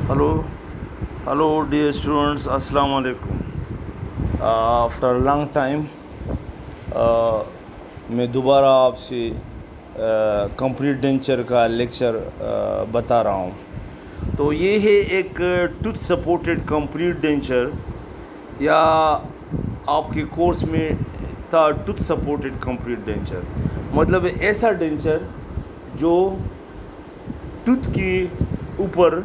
Hello, hello, dear students. Assalamu alaikum. After a long time, میں دوبارہ آپ سے کمپلیٹ ڈینچر کا لیکچر بتا رہا ہوں. تو یہ ہے ایک ٹوتھ سپورٹڈ کمپلیٹ ڈینچر، یا آپ کے کورس میں تھا ٹوتھ سپورٹڈ کمپلیٹ ڈینچر. مطلب ایسا ڈینچر جو ٹوتھ کے اوپر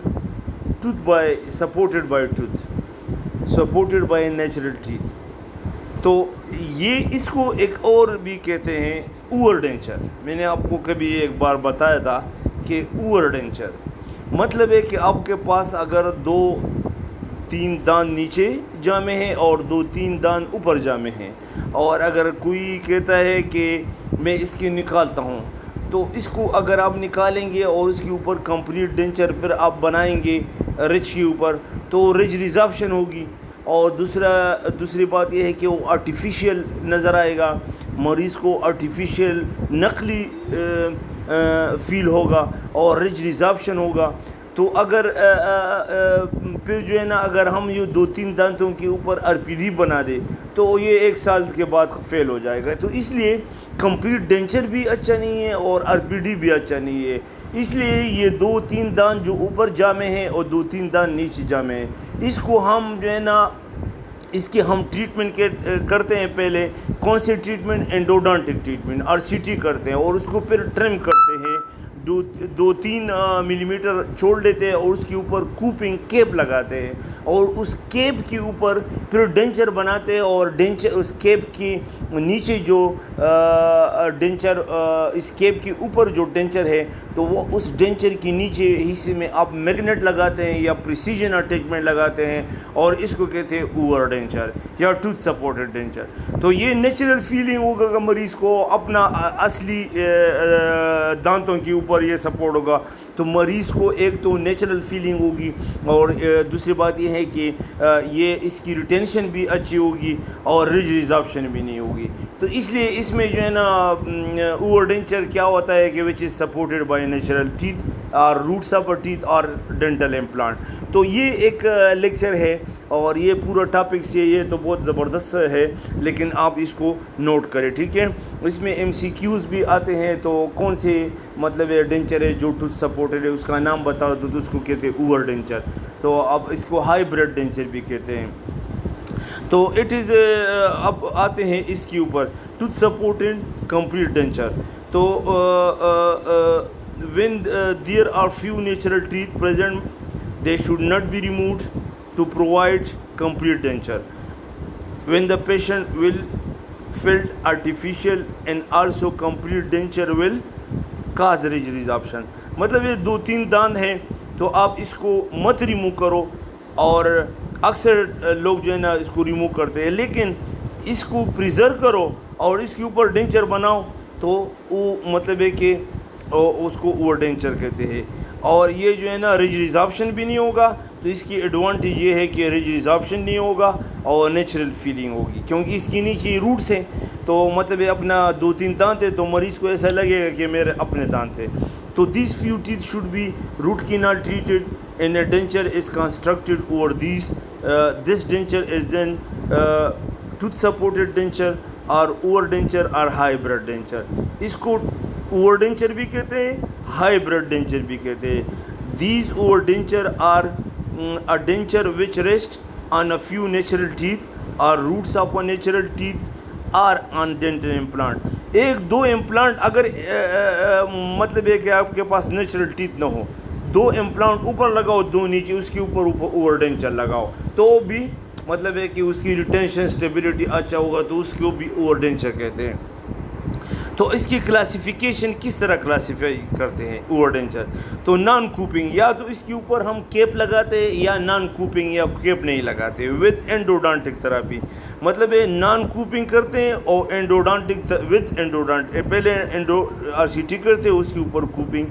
tooth by supported by tooth, supported by natural teeth. تو یہ اس کو ایک اور بھی کہتے ہیں اوور ڈینچر. میں نے آپ کو کبھی ایک بار بتایا تھا کہ اوور ڈینچر مطلب ہے کہ آپ کے پاس اگر 2-3 دان نیچے جامع ہیں اور 2-3 دان اوپر جامع ہیں، اور اگر کوئی کہتا ہے کہ میں اس کے نکالتا ہوں، تو اس کو اگر آپ نکالیں گے اور اس کے اوپر کمپلیٹ ڈینچر پھر آپ بنائیں گے رچ کے اوپر، تو رچ ریزارپشن ہوگی. اور دوسری بات یہ ہے کہ وہ آرٹیفیشیل نظر آئے گا، مریض کو آرٹیفیشیل نقلی فیل ہوگا اور رچ ریزارپشن ہوگا. تو اگر پھر جو ہے نا، اگر ہم یہ 2-3 دانتوں کے اوپر آر پی ڈی بنا دے تو یہ 1 سال کے بعد فیل ہو جائے گا. تو اس لیے کمپلیٹ ڈینچر بھی اچھا نہیں ہے اور آر پی ڈی بھی اچھا نہیں ہے. اس لیے یہ 2-3 دان جو اوپر جامع ہیں اور 2-3 دان نیچے جامع ہیں، اس کو ہم جو ہے نا، اس کی ہم ٹریٹمنٹ کرتے ہیں. پہلے کون سے treatment? Endodontic treatment, R C T کرتے ہیں، اور اس کو پھر ٹرم کرتے ہیں. 2-3 ملی میٹر چھوڑ لیتے ہیں اور اس کے اوپر کوپنگ کیپ لگاتے ہیں، اور اس کیپ کے اوپر پھر ڈینچر بناتے ہیں. اور ڈینچر اس کیپ کی نیچے جو ڈینچر، اس کیپ کے اوپر جو ڈینچر ہے، تو وہ اس ڈینچر کے نیچے حصے میں آپ میگنیٹ لگاتے ہیں یا پریسیجن اٹیچمنٹ لگاتے ہیں، اور اس کو کہتے ہیں اوور ڈینچر یا ٹوتھ سپورٹڈ ڈینچر. تو یہ نیچرل فیلنگ ہوگا کہ مریض کو اپنا اصلی دانتوں کے اوپر یہ سپورٹ ہوگا، تو مریض کو ایک تو نیچرل فیلنگ ہوگی، اور دوسری بات یہ ہے کہ یہ اس کی ریٹینشن بھی اچھی ہوگی اور رج ریزارپشن بھی نہیں ہوگی. تو اس لیے اس میں جو ہے نا، اوور ڈینچر کیا ہوتا ہے کہ which is supported by natural teeth اور روٹس آف ٹیتھ اور ڈینٹل امپلانٹ. تو یہ ایک لیکچر ہے، اور یہ پورا ٹاپک سے یہ تو بہت زبردست ہے، لیکن آپ اس کو نوٹ کریں، ٹھیک ہے. اس میں ایم سی کیوز بھی آتے ہیں. تو کون سے مطلب ڈینچر ہے جو ٹوتھ سپورٹڈ ہے، اس کا نام بتاؤ تو اس کو کہتے ہیں اوور ڈینچر. تو اب اس کو ہائی بریڈ ڈینچر بھی کہتے ہیں. تو اٹ از اب آتے ہیں اس کے اوپر ٹوتھ سپورٹڈ کمپلیٹ ڈینچر. تو when there are few natural teeth present, they should not be removed to provide complete denture. When the patient will felt artificial and also complete denture will cause ridge resorption. مطلب یہ 2-3 داند ہیں تو آپ اس کو مت remove کرو، اور اکثر لوگ جو ہے نا اس کو ریموو کرتے ہیں، لیکن اس کو پریزرو کرو اور اس کے اوپر ڈینچر بناؤ، تو وہ مطلب ہے کہ اس کو اوور ڈینچر کہتے ہیں. اور یہ جو ہے نا رج ریزارپشن بھی نہیں ہوگا. تو اس کی ایڈوانٹیج یہ ہے کہ رج ریزارپشن نہیں ہوگا اور نیچرل فیلنگ ہوگی، کیونکہ اس کے نیچے روٹس ہیں. تو مطلب یہ اپنا 2-3 دانت ہے تو مریض کو ایسا لگے گا کہ میرے اپنے دانت ہے. تو these few teeth should be root canal treated and a denture is constructed over these. This denture is then tooth supported denture or over denture or hybrid denture. اس کو اوور ڈینچر بھی کہتے ہیں، ہائی بریڈ ڈینچر بھی کہتے ہیں. These over denture are a denture which rest on a few natural teeth or roots of a natural teeth or on dental implant. 1-2 implant اگر مطلب ہے کہ آپ کے پاس نیچرل ٹیتھ نہ ہو، 2 امپلانٹ اوپر لگاؤ، 2 نیچے، اس کے اوپر اوور ڈینچر لگاؤ، تو بھی مطلب ہے کہ اس کی ریٹینشن اسٹیبلٹی اچھا ہوگا، تو اس کو بھی اوور ڈینچر کہتے ہیں. تو اس کی کلاسیفیکیشن کس طرح کلاسیفائی کرتے ہیں اوور ڈینچر؟ تو نان کوپنگ، یا تو اس کے اوپر ہم کیپ لگاتے ہیں، یا نان کوپنگ یا کیپ نہیں لگاتے. وتھ انڈوڈانٹک تھراپی، مطلب ہے نان کوپنگ کرتے ہیں اور انڈوڈانٹک وتھ انڈوڈانٹک، پہلے انڈو آر سی ٹی کرتے ہیں، اس کے اوپر کوپنگ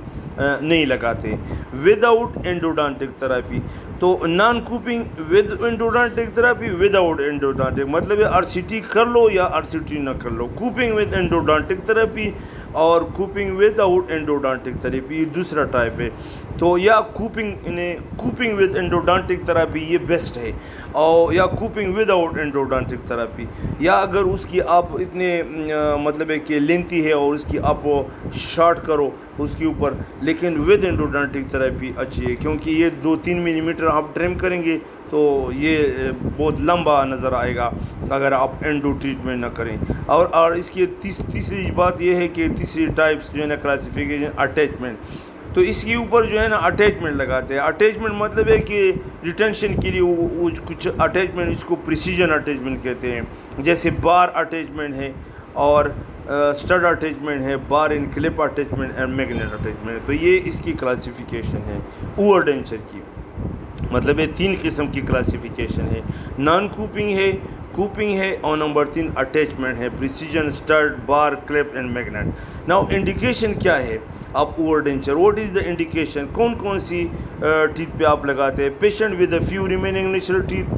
نہیں لگاتے. وداؤٹ انڈوڈانٹک تھراپی، تو non coping with endodontic therapy, without endodontic, مطلب ہے آر سی ٹی کر لو یا آر سی ٹی نہ کر لو. کوپنگ ود انڈوڈانٹک تھراپی اور کوپنگ ود آؤٹ انڈوڈانٹک تھراپی، یہ دوسرا ٹائپ ہے. تو یا کوپنگ ود انڈوڈانٹک تھراپی یہ بیسٹ ہے، اور یا کوپنگ ود آؤٹ انڈوڈانٹک تھراپی، یا اگر اس کی آپ اتنے مطلب ہے کہ لینتھی ہے اور اس کی آپ شارٹ کرو اس کے اوپر، لیکن ود انڈوڈانٹک تھراپی اچھی ہے، کیونکہ یہ 2-3 ملی میٹر آپ ٹرم کریں گے تو یہ بہت لمبا نظر آئے گا اگر آپ اینڈو ٹریٹمنٹ نہ کریں۔ اور اس کی تیسری بات یہ ہے کہ تیسری ٹائپس جو ہے نا کلاسیفیکیشن اٹیچمنٹ، تو اس کے اوپر جو ہے نا اٹیچمنٹ لگاتے ہیں۔ اٹیچمنٹ مطلب ہے کہ ریٹینشن کے لیے وہ کچھ اٹیچمنٹ، اس کو پریسیجن اٹیچمنٹ کہتے ہیں، جیسے بار اٹیچمنٹ ہے اور سٹڈ اٹیچمنٹ ہے، بار ان کلپ اٹیچمنٹ اور میگنیٹ اٹیچمنٹ۔ تو یہ اس کی کلاسیفیکیشن ہے اوور ڈینچر کی، مطلب یہ 3 قسم کی کلاسیفیکیشن ہے، نان کوپنگ ہے اور نمبر 3 اٹیچمنٹ ہے، precision, stud, bar, clip and magnet. Now indication کیا ہے اب over denture? What is the indication? کون سی ٹیتھ پہ آپ لگاتے ہیں؟ Patient with a few remaining natural teeth,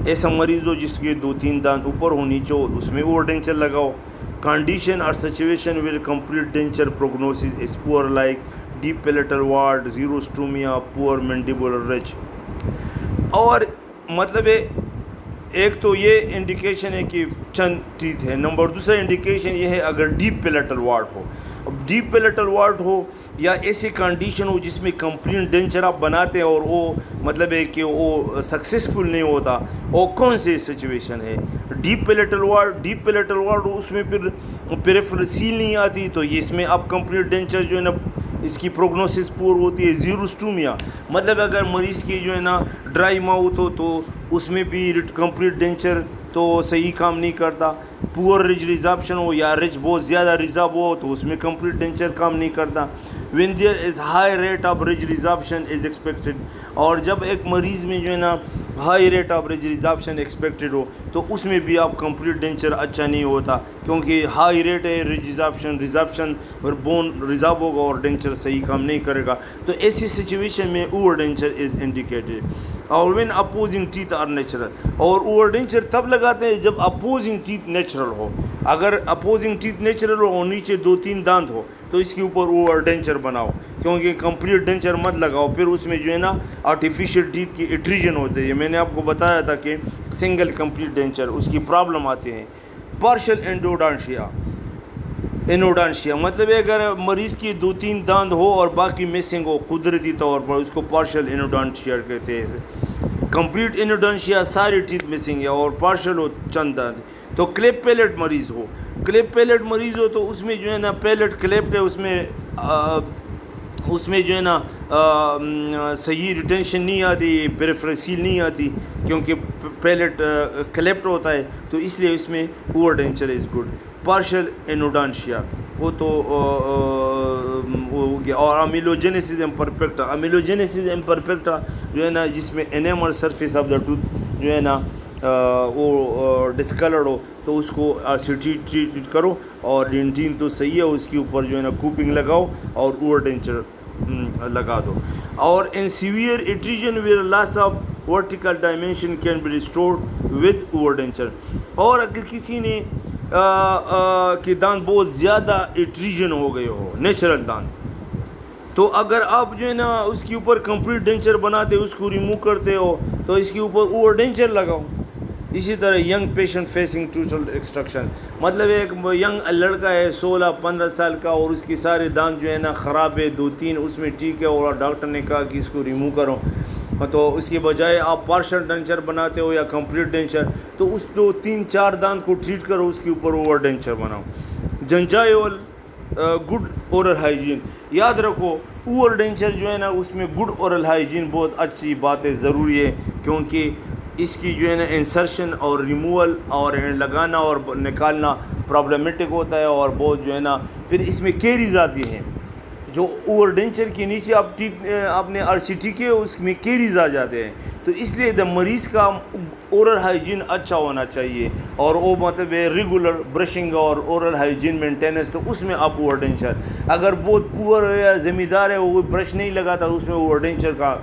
ایسا مریض ہو جس کے 2-3 دانت اوپر ہو نیچے ہو، اس میں اوور ڈینچر لگاؤ۔ کنڈیشن اور سچویشن ود کمپلیٹ ڈینچر پروگنوسس از پور لائک ڈیپ پیلیٹل وارڈ، زیروسٹومیا، پور مینڈیبولر رچ۔ اور مطلب ایک تو یہ انڈیکیشن ہے کہ چند ٹیتھ ہے، نمبر دوسرا انڈیکیشن یہ ہے اگر ڈیپ پیلیٹل وارڈ ہو، ڈیپ پیلیٹل وارڈ ہو یا ایسی کنڈیشن ہو جس میں کمپلیٹ ڈینچر آپ بناتے ہیں اور وہ مطلب ہے کہ وہ سکسیسفل نہیں ہوتا، اور کون سی سچویشن ہے؟ ڈیپ پیلیٹل وارڈ ہو، اس میں پھر پیریفرل سیل نہیں آتی، تو یہ اس میں آپ کمپلیٹ ڈینچر جو ہے نا اس کی پروگنوسس پور ہوتی ہے۔ زیروسٹومیا مطلب اگر مریض کی جو ہے نا ڈرائی ماؤتھ ہو تو اس میں بھی کمپلیٹ ڈینچر تو صحیح کام نہیں کرتا۔ پور رج ریزابشن ہو یا رج بہت زیادہ ریزاب ہو تو اس میں کمپلیٹ ڈینچر کام نہیں کرتا۔ when there is high rate of ridge resorption is expected، اور جب ایک مریض میں جو ہے نا high rate of ridge resorption expected ہو تو اس میں بھی آپ کمپلیٹ ڈینچر اچھا نہیں ہوتا، کیونکہ ہائی ریٹ ہے ridge resorption اور بون ریزاب ہوگا اور ڈینچر صحیح کام نہیں کرے گا، تو ایسی سچویشن میں اوور ڈینچر از انڈیکیٹڈ۔ اور when opposing teeth are natural، اور اوور ڈینچر تب لگاتے ہیں جب اپوزنگ ٹیتھ نیچرل ہو، اگر اپوزنگ ٹیتھ نیچرل ہو اور نیچے 2-3 دانت ہو تو اس کے اوپر اوور ڈینچر بناؤ، کیونکہ کمپلیٹ ڈینچر مت لگاؤ، پھر اس میں جو ہے نا آرٹیفیشیل ٹیتھ کی ایٹریجن ہوتے ہیں، میں نے آپ کو بتایا تھا کہ سنگل کمپلیٹ ڈینچر اس کی پرابلم آتے ہیں۔ پارشل انوڈانشیا مطلب ہے اگر مریض کی 2-3 دانت ہو اور باقی مسنگ ہو قدرتی طور پر، اس کو پارشل انوڈانشیا کہتے ہیں۔ کمپلیٹ انوڈانشیا ساری ٹیتھ مسنگ ہے اور پارشل ہو چند دانت۔ تو کلیپ پیلٹ مریض ہو تو اس میں جو ہے نا پیلٹ کلیپٹ ہے، اس میں جو ہے نا صحیح ریٹینشن نہیں آتی، پیریفرل نہیں آتی، کیونکہ پیلٹ کلیپٹ ہوتا ہے، تو اس لیے اس میں اوور ڈینچر از گڈ۔ پارشل انوڈانشیا وہ تو ہو گیا۔ اور امیلوجینسس امپرفیکٹا جو ہے نا جس میں animal surface of the tooth جو ہے نا وہ ڈسکلرڈ ہو تو اس کو ٹریٹ کرو، اور ڈینٹین تو صحیح ہے، اس کے اوپر جو ہے نا کوپنگ لگاؤ اور اوور ڈینچر لگا دو۔ اور in severe attrition where loss of vertical dimension can be restored with over denture. اور اگر کسی نے کہ دانت بہت زیادہ ایٹریجن ہو گئے ہو، نیچرل دانت، تو اگر آپ جو ہے نا اس کے اوپر کمپلیٹ ڈینچر بناتے اس کو ریموو کرتے ہو تو اس کے اوپر اوور ڈینچر لگاؤ۔ اسی طرح young patient facing total extraction مطلب ایک ینگ لڑکا ہے 16-15 سال کا اور اس کے سارے دانت جو ہے نا خراب ہے، 2-3 اس میں ٹھیک ہے، اور ڈاکٹر نے کہا کہ اس کو ریموو کرو، تو اس کے بجائے آپ پارشل ڈینچر بناتے ہو یا کمپلیٹ ڈینچر، تو اس 2-3-4 دانت کو ٹریٹ کرو، اس کے اوپر اوور ڈینچر بناؤ۔ جنجائیول گڈ اورل ہائیجین، یاد رکھو اوور ڈینچر جو ہے نا اس میں گڈ اورل ہائیجین بہت اچھی بات ہے، ضروری ہے، کیونکہ اس کی جو ہے نا انسرشن اور ریموول اور لگانا اور نکالنا پرابلمٹک ہوتا ہے، اور بہت جو ہے نا پھر اس میں کیریز آتی ہیں، جو اوور ڈینچر کے نیچے آپ نے RCT کے اس میں کیریز آ جاتے ہیں، تو اس لیے مریض کا اورل ہائیجین اچھا ہونا چاہیے، اور وہ مطلب ریگولر برشنگ اور اورل ہائیجین مینٹیننس، تو اس میں آپ اوور ڈینچر، اگر بہت پور ہے یا زمیندار ہے وہ برش نہیں لگاتا تو اس میں اوور ڈینچر کا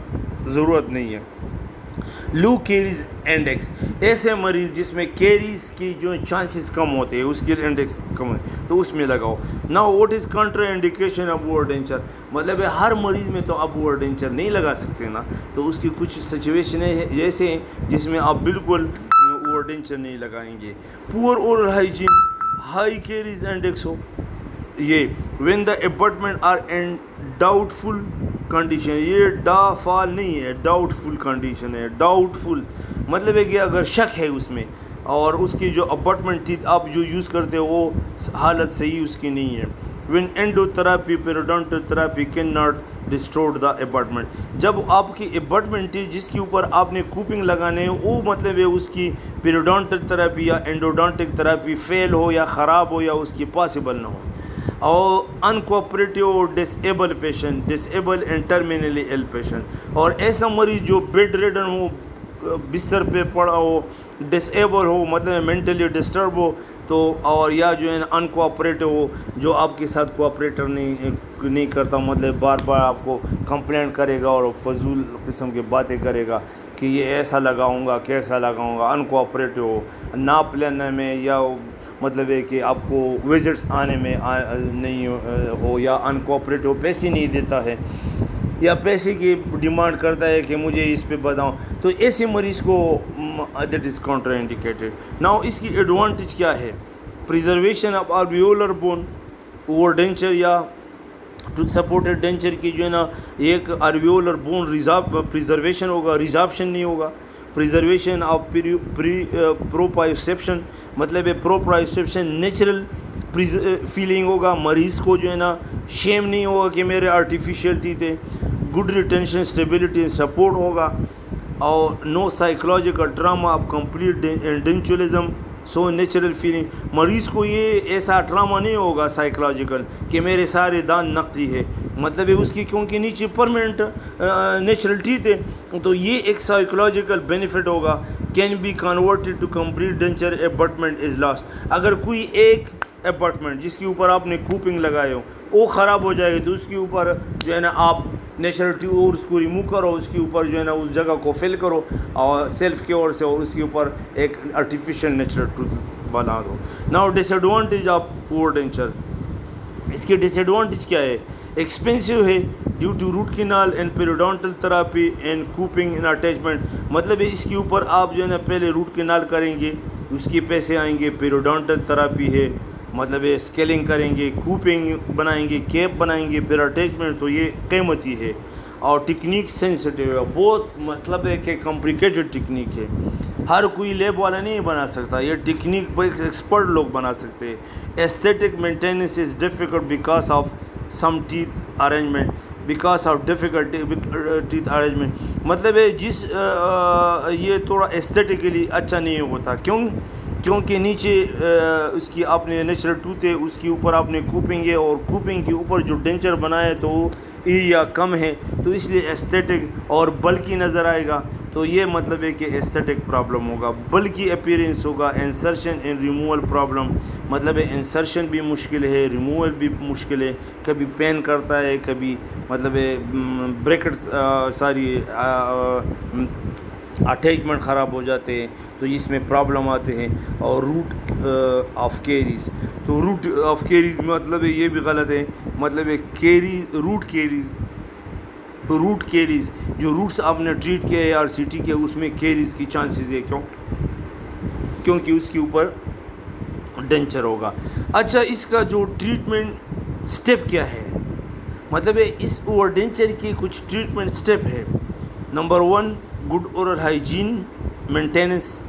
ضرورت نہیں ہے۔ لو کیریز انڈیکس، ایسے مریض جس میں کیریز کی جو چانسز کم ہوتے ہیں، اس کے انڈیکس کم ہے تو اس میں لگاؤ. Now what is contra indication of over denture, مطلب ہے ہر مریض میں تو آپ اوور ڈینچر نہیں لگا سکتے نا، تو اس کی کچھ سچویشنیں جیسے ہیں جس میں آپ بالکل اوور ڈینچر نہیں لگائیں گے. Poor oral hygiene, high caries index ہو، یہ when the abutment are in doubtful condition, یہ ڈا فال نہیں ہے، ڈاؤٹ فل کنڈیشن ہے. ڈاؤٹ فل مطلب ہے کہ اگر شک ہے اس میں، اور اس کی جو اپارٹمنٹ تھی آپ جو یوز کرتے ہو وہ حالت صحیح اس کی نہیں ہے. When endo therapy periodontal therapy can not restore the abutment, جب آپ کی اپارٹمنٹ تھی جس کے اوپر آپ نے کوپنگ لگانے ہیں، وہ مطلب ہے اس کی پیریڈونٹل تھراپی یا اینڈوڈونٹک تھراپی فیل ہو یا خراب ہو یا اس کی پاسبل نہ ہو. اور uncooperative disable patient, disable and terminally ill patient, اور ایسا مریض جو بیڈ ریڈن ہو، بستر پہ پڑا ہو، ڈسیبل ہو مطلب مینٹلی ڈسٹرب ہو، تو اور یا جو ہے ان کوآپریٹو ہو، جو آپ کے ساتھ کوآپریٹر نہیں کرتا، مطلب بار بار آپ کو کمپلینٹ کرے گا اور فضول قسم کی باتیں کرے گا کہ یہ ایسا لگاؤں گا کیسا لگاؤں گا، ان کوآپریٹو ہو، ناپ لینے میں یا مطلب ہے کہ آپ کو وزٹس آنے میں نہیں ہو، یا ان کوآپریٹو پیسے نہیں دیتا ہے یا پیسے کی ڈیمانڈ کرتا ہے کہ مجھے اس پہ بتاؤں، تو ایسے مریض کو that is contra indicated. Now اس کی ایڈوانٹیج کیا ہے؟ Preservation of alveolar bone, over denture یا ٹوتھ سپورٹڈ ڈینچر کی جو ہے نا ایک الویولر بون پریزرویشن ہوگا، ریزارپشن نہیں ہوگا. پریزرویشن آف پروپرائسیپشن، مطلب ہے پروپرائسیپشن نیچرل فیلنگ ہوگا، مریض کو جو ہے نا شیم نہیں ہوگا کہ میرے آرٹیفیشیل ٹیتھ ہے. گڈ ریٹینشن اسٹیبلٹی سپورٹ ہوگا، اور no psychological trauma of complete edentulism, so natural feeling, مریض کو یہ ایسا ٹراما نہیں ہوگا سائیکولوجیکل کہ میرے سارے دانت نقلی ہے، مطلب ہے اس کی کیونکہ نیچے پرماننٹ نیچرل ٹیتھ ہے، تو یہ ایک سائیکولوجیکل بینیفٹ ہوگا. Can be converted to complete denture abutment is lost, اگر کوئی ایک اپارٹمنٹ جس کے اوپر آپ نے کوپنگ لگائے ہو وہ خراب ہو جائے تو اس کے اوپر جو ہے نا آپ نیچرل ٹیتھ اور اس کو ریموو کرو، اس کے اوپر جو ہے نا اس جگہ کو فل کرو اور سیلف کی اور سے، اور اس کے اوپر ایک آرٹیفیشیل نیچرل ٹوتھ بنا دو. Now disadvantage of over ڈینچر، اس کی ڈس ایڈوانٹیج کیا ہے؟ ایکسپینسو ہے due to root canal and periodontal therapy and coping in attachment, مطلب ہے اس کے اوپر آپ جو ہے نا پہلے روٹ کینال کریں گے، اس کے پیسے آئیں گے، پیریڈونٹل تھراپی ہے مطلب ہے اسکیلنگ کریں گے، کوپنگ بنائیں گے، کیپ بنائیں گے، پھر اٹیچمنٹ، تو یہ قیمتی ہے. اور ٹیکنیک سینسیٹیو ہے بہت، مطلب ہے کہ کمپلیکیٹڈ ٹیکنیک ہے، ہر کوئی لیب والا نہیں بنا سکتا، یہ ٹیکنیک ایکسپرٹ لوگ بنا سکتے ہیں. Aesthetic maintenance is difficult because of some teeth arrangement, because of difficult teeth arrangement, مطلب ہے یہ تھوڑا ایستھیٹکلی اچھا نہیں ہوتا، کیونکہ نیچے اس کی آپ نے نیچرل ٹوتھ ہے، اس کے اوپر آپ نے کوپنگ ہے، اور کوپنگ کے اوپر جو ڈینچر بنا ہے تو وہ ایریا کم ہے، تو اس لیے ایستھیٹک اور بلکی نظر آئے گا، تو یہ مطلب ہے کہ ایستھیٹک پرابلم ہوگا. بلکی اپیرنس ہوگا. انسرشن اینڈ ریموول پرابلم، مطلب ہے انسرشن بھی مشکل ہے، ریموول بھی مشکل ہے، کبھی پین کرتا ہے، کبھی مطلب ہے بریکٹس ساری اٹیچمنٹ خراب ہو جاتے ہیں، تو اس میں پرابلم آتے ہیں. اور روٹ آف کیریز، تو روٹ آف کیریز مطلب ہے یہ بھی غلط ہے، مطلب ہے روٹ کیریز جو روٹس آپ نے ٹریٹ کیا ہے آر سی ٹی کے، اس میں کیریز کی چانسز ہے، کیونکہ اس کے اوپر ڈینچر ہوگا. اچھا، اس کا جو ٹریٹمنٹ سٹیپ کیا ہے؟ مطلب ہے اس اوور ڈینچر کی کچھ ٹریٹمنٹ سٹیپ ہے. Number 1 good oral hygiene maintenance,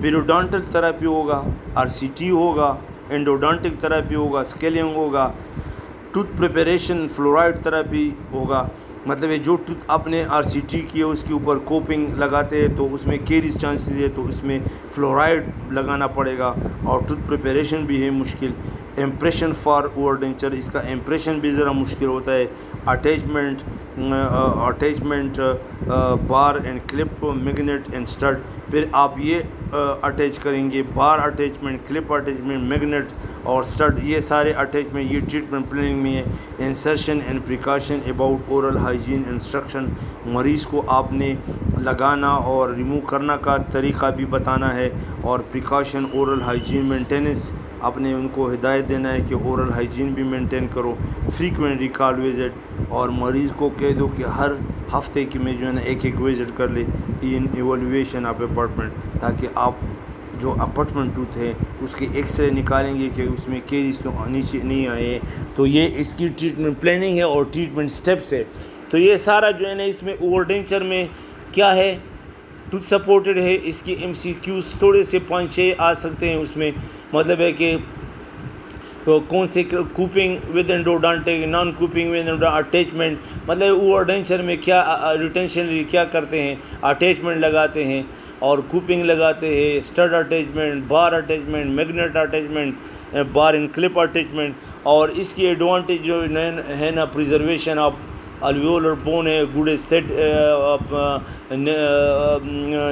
periodontal therapy ہوگا، آر سی ٹی ہوگا، اینڈوڈونٹک تھراپی ہوگا، اسکیلنگ ہوگا، ٹوتھ پریپریشن فلورائڈ تھراپی ہوگا، مطلب ہے جو ٹوتھ آپ نے آر سی ٹی کی ہے اس کے اوپر کوپنگ لگاتے ہیں تو اس میں کیریز چانسز ہے، تو اس میں فلورائڈ لگانا پڑے گا، اور ٹوتھ پریپریشن بھی ہے مشکل. امپریشن فار اوور ڈینچر، اس کا امپریشن بھی ذرا مشکل ہوتا ہے. Attachment bar and clip, magnet and stud. پھر آپ یہ اٹیچ کریں گے، bar attachment, clip attachment, magnet اور اسٹڈ، یہ سارے اٹیچمنٹ یہ ٹریٹمنٹ پلاننگ میں ہے. Insertion and precaution about oral hygiene instruction, مریض کو آپ نے لگانا اور ریموو کرنا کا طریقہ بھی بتانا ہے. اور پریکاشن اورل ہائیجین مینٹیننس، آپ نے ان کو ہدایت دینا ہے کہ اورل ہائیجین بھی مینٹین کرو. فریکوینٹ ریکال وزٹ، اور مریض کو کہہ دو کہ ہر ہفتے کی میں جو ہے نا ایک وزٹ کر لے ان ایویلویشن آف اپارٹمنٹ، تاکہ آپ جو اپارٹمنٹ ٹوتھ ہے اس کے ایکس رے نکالیں گے کہ اس میں کیریز تو نیچے نہیں آئے. تو یہ اس کی ٹریٹمنٹ پلاننگ ہے اور ٹریٹمنٹ سٹیپس ہے. تو یہ سارا جو ہے نا اس میں اوور ڈینچر میں کیا ہے، ٹوتھ سپورٹڈ ہے. اس کی MCQs تھوڑے سے 5-6 آ سکتے ہیں. اس میں مطلب ہے کہ کون سے coping with endodontic, non coping with attachment, مطلب اوور ڈینچر میں کیا ریٹینشن کیا کرتے ہیں، اٹیچمنٹ لگاتے ہیں اور کوپنگ لگاتے ہیں، stud attachment, bar attachment, magnet attachment, bar and clip attachment. اور اس کی ایڈوانٹیج جو ہے نا، پریزرویشن آف الویولر بون ہے، گڈ اسٹیٹ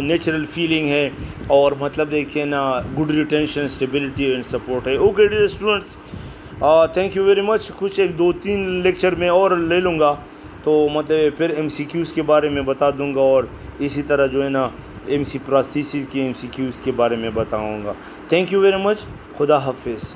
نیچرل فیلنگ ہے، اور مطلب دیکھیے نا good retention, stability and support ہے. Okay dear students, thank you very much. کچھ 2-3 لیکچر میں اور لے لوں گا، تو مطلب پھر MCQs کے بارے میں بتا دوں گا، اور اسی طرح جو ہے نا پراستھیسس کی MCQs کے بارے میں بتاؤں گا. Thank you very much. خدا حافظ.